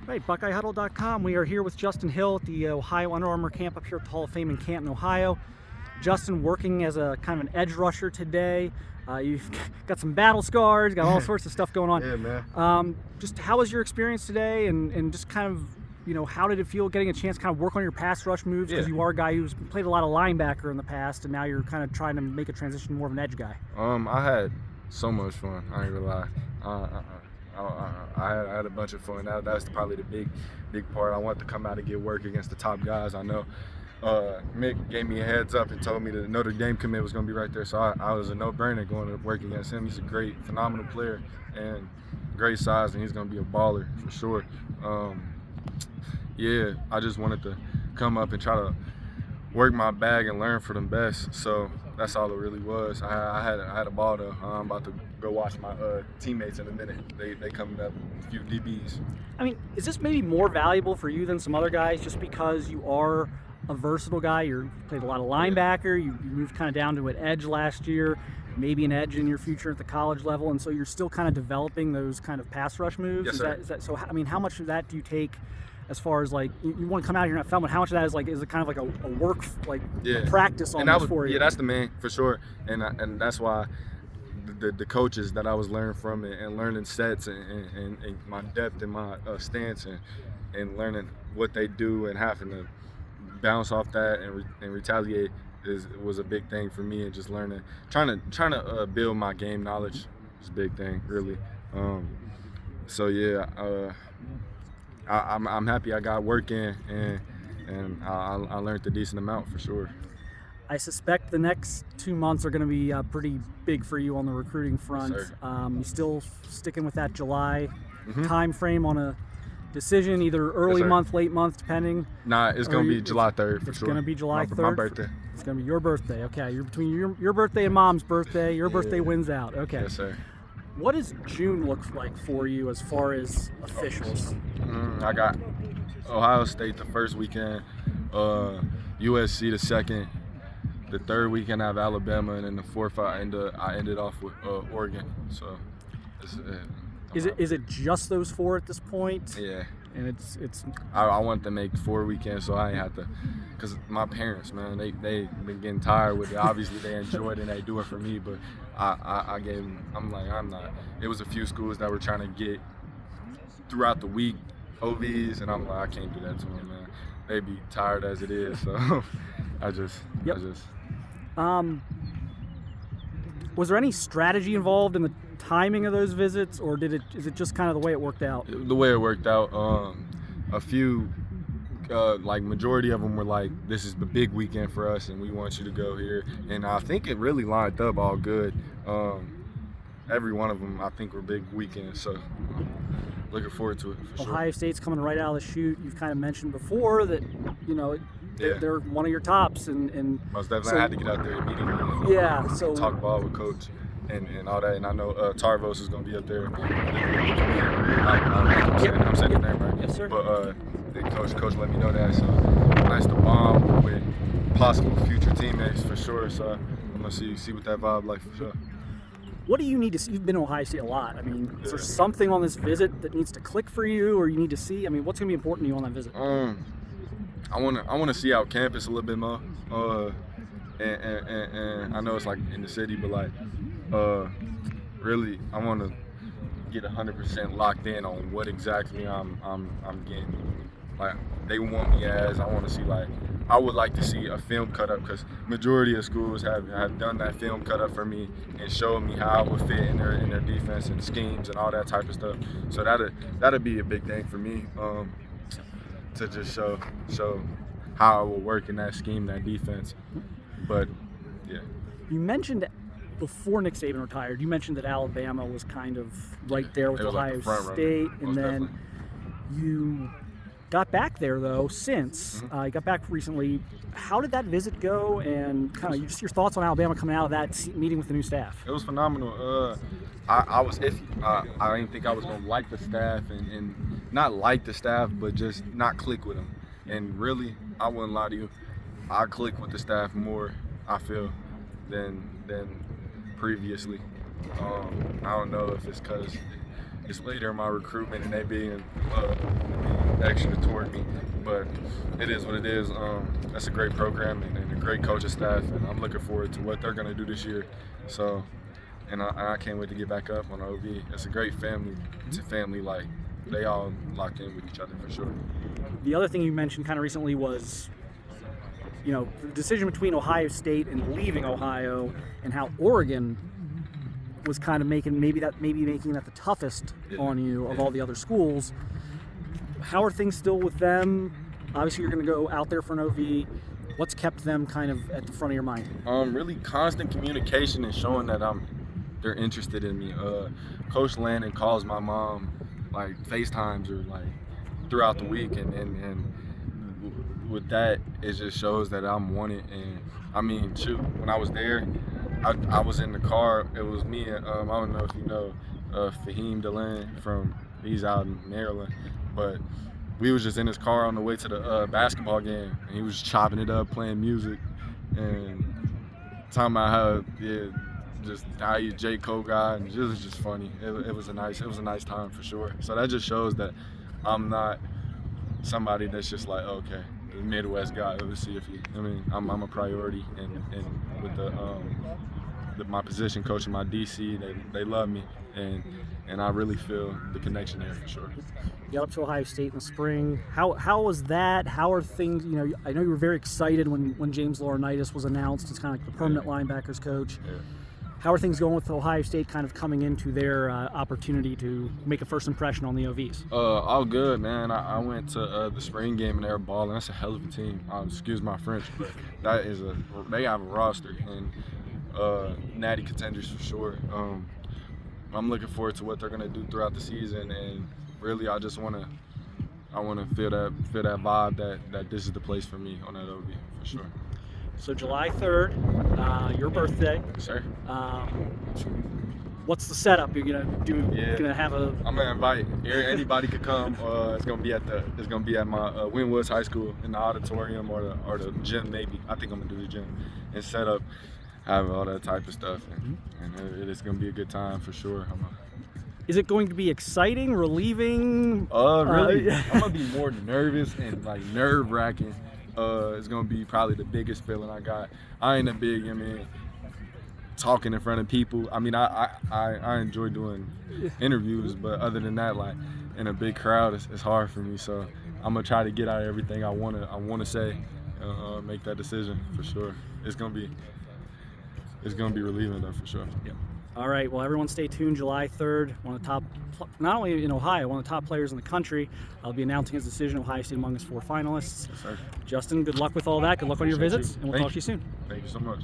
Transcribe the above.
Right, BuckeyeHuddle.com. We are here with Justin Hill at the Ohio Under Armour camp up here at the Hall of Fame in Canton, Ohio. Justin working as a kind of an edge rusher today. You've got some battle scars, got all sorts of stuff going on. Yeah, man. Just how was your experience today, and just kind of, how did it feel getting a chance to kind of work on your pass rush moves? Because you are a guy who's played a lot of linebacker in the past, and now you're kind of trying to make a transition to more of an edge guy. I had so much fun. I ain't gonna lie. I had a bunch of fun. That was probably the big part. I wanted to come out and get work against the top guys. I know Mick gave me a heads up and told me that the Notre Dame commit was going to be right there, so I was a no-brainer going to work against him. He's a great, phenomenal player and great size, and he's going to be a baller for sure. Yeah, I just wanted to come up and try to work my bag and learn for them best. So that's all it really was. I had a ball though. I'm about to go watch my teammates in a minute. They coming up, a few DBs. I mean, is this maybe more valuable for you than some other guys just because you are a versatile guy? You played a lot of linebacker. You moved kind of down to an edge last year, maybe an edge in your future at the college level, and so you're still kind of developing those kind of pass rush moves. Yes, sir. Is that so? I mean, how much of that do you take? As far as like you want to come out here and not film, but how much of that is it kind of like a work practice almost for you? Yeah, that's the main for sure, and that's why the coaches that I was learning from and learning sets and my depth and my stance and learning what they do and having to bounce off that and retaliate was a big thing for me, and just learning, trying to build my game knowledge is a big thing really. So yeah. I'm happy I got work in, and I learned a decent amount for sure. I suspect the next 2 months are going to be pretty big for you on the recruiting front. Yes, you still sticking with that July time frame on a decision, either early month, late month, depending? Nah, it's going to be July 3rd for sure. It's going to be July 3rd? My birthday. It's going to be your birthday. Okay, you're between your birthday and Mom's birthday. Your birthday wins out. Okay. Yes, sir. What does June look like for you as far as officials? I got Ohio State the first weekend, USC the second, the third weekend I have Alabama, and then the fourth I ended off with Oregon. So is it just those four at this point? Yeah. And it's. I want to make 4 weekends so I ain't have to, because my parents, man, they been getting tired with it. Obviously they enjoy it and they do it for me, but I gave them. I'm not. It was a few schools that were trying to get throughout the week OVs, and I'm like, I can't do that to them, man. They be tired as it is, so I just. Was there any strategy involved in the timing of those visits, or is it just kind of the way it worked out? The way it worked out. A few, majority of them were like, this is the big weekend for us and we want you to go here. And I think it really lined up all good. Every one of them I think were big weekends, so looking forward to it for sure. Ohio State's coming right out of the chute. You've kind of mentioned before that, they're one of your tops, and most definitely I had to get out there immediately. So talk ball with coach and all that, and I know Tarvos is going to be up there. I'm saying his name right. Yes, sir. But the coach let me know that, so nice to bond with possible future teammates for sure. So I'm going to see what that vibe like for sure. What do you need to see? You've been to Ohio State a lot. I mean, is there something on this visit that needs to click for you, or you need to see? I mean, what's going to be important to you on that visit? I want to see out campus a little bit more, and I know it's like in the city, but really I want to get 100% locked in on what exactly I'm getting. Like they want me as. I want to see I would like to see a film cut up, because majority of schools have done that film cut up for me and showed me how I would fit in their defense and schemes and all that type of stuff. So that'd be a big thing for me. To just show how I will work in that scheme, that defense. But yeah. You mentioned before Nick Saban retired, you mentioned that Alabama was kind of right there with Ohio State, and then you got back there though since. You got back recently. How did that visit go, and kind of just your thoughts on Alabama coming out of that meeting with the new staff? It was phenomenal. I was iffy. I didn't think I was going to like the staff, and not like the staff, but just not click with them. And really, I wouldn't lie to you, I click with the staff more, I feel, than previously. I don't know if it's because displayed during my recruitment and they being extra toward me. But it is what it is. That's a great program and a great coaching staff, and I'm looking forward to what they're going to do this year. So, and I can't wait to get back up on OV. It's a great family. It's a family like they all locked in with each other for sure. The other thing you mentioned kind of recently was, the decision between Ohio State and leaving Ohio, and how Oregon was kind of making that the toughest on you of all the other schools. How are things still with them? Obviously, you're going to go out there for an OV. What's kept them kind of at the front of your mind? Really constant communication and showing that they're interested in me. Coach Landon calls my mom like FaceTimes or like throughout the week, and with that, it just shows that I'm wanted. And I mean, shoot, when I was there, I was in the car. It was me and I don't know if you know Fahim Delan he's out in Maryland, but we was just in his car on the way to the basketball game, and he was chopping it up, playing music, and talking about how he's a J. Cole guy, and it was just funny. It was a nice time for sure. So that just shows that I'm not somebody that's just like, okay, the Midwest guy. Let's see if I'm a priority, and with my position coach and my DC, they love me, and I really feel the connection there for sure. You got up to Ohio State in the spring. How was that? How are things? I know you were very excited when James Laurinaitis was announced as kind of like the permanent linebackers coach. Yeah. How are things going with Ohio State kind of coming into their opportunity to make a first impression on the OVs? All good, man. I went to the spring game and they were balling. That's a hell of a team. Excuse my French, but they have a roster and natty contenders for sure. I'm looking forward to what they're gonna do throughout the season, and really, I want to feel that vibe that this is the place for me on that OV for sure. So July 3rd, your birthday. Yes, sir. What's the setup? You're gonna do? Yeah. Gonna have a? I'm gonna invite anybody could come. It's gonna be at my Wynwoods High School in the auditorium or the gym maybe. I think I'm gonna do the gym and set up, have all that type of stuff, and it is gonna be a good time for sure. Is it going to be exciting, relieving? Really? I'm gonna be more nervous and like nerve-wracking. It's gonna be probably the biggest feeling I got. I ain't a big, talking in front of people. I enjoy doing interviews, but other than that, like in a big crowd, it's hard for me. So I'm gonna try to get out everything I wanna say, make that decision for sure. It's gonna be relieving though for sure. Yep. All right, well, everyone stay tuned. July 3rd, one of the top, not only in Ohio, one of the top players in the country. I'll be announcing his decision. Ohio State among his 4 finalists. Yes, sir. Justin, good luck with all that. Good luck on your visits, and we'll talk to you soon. Thank you so much.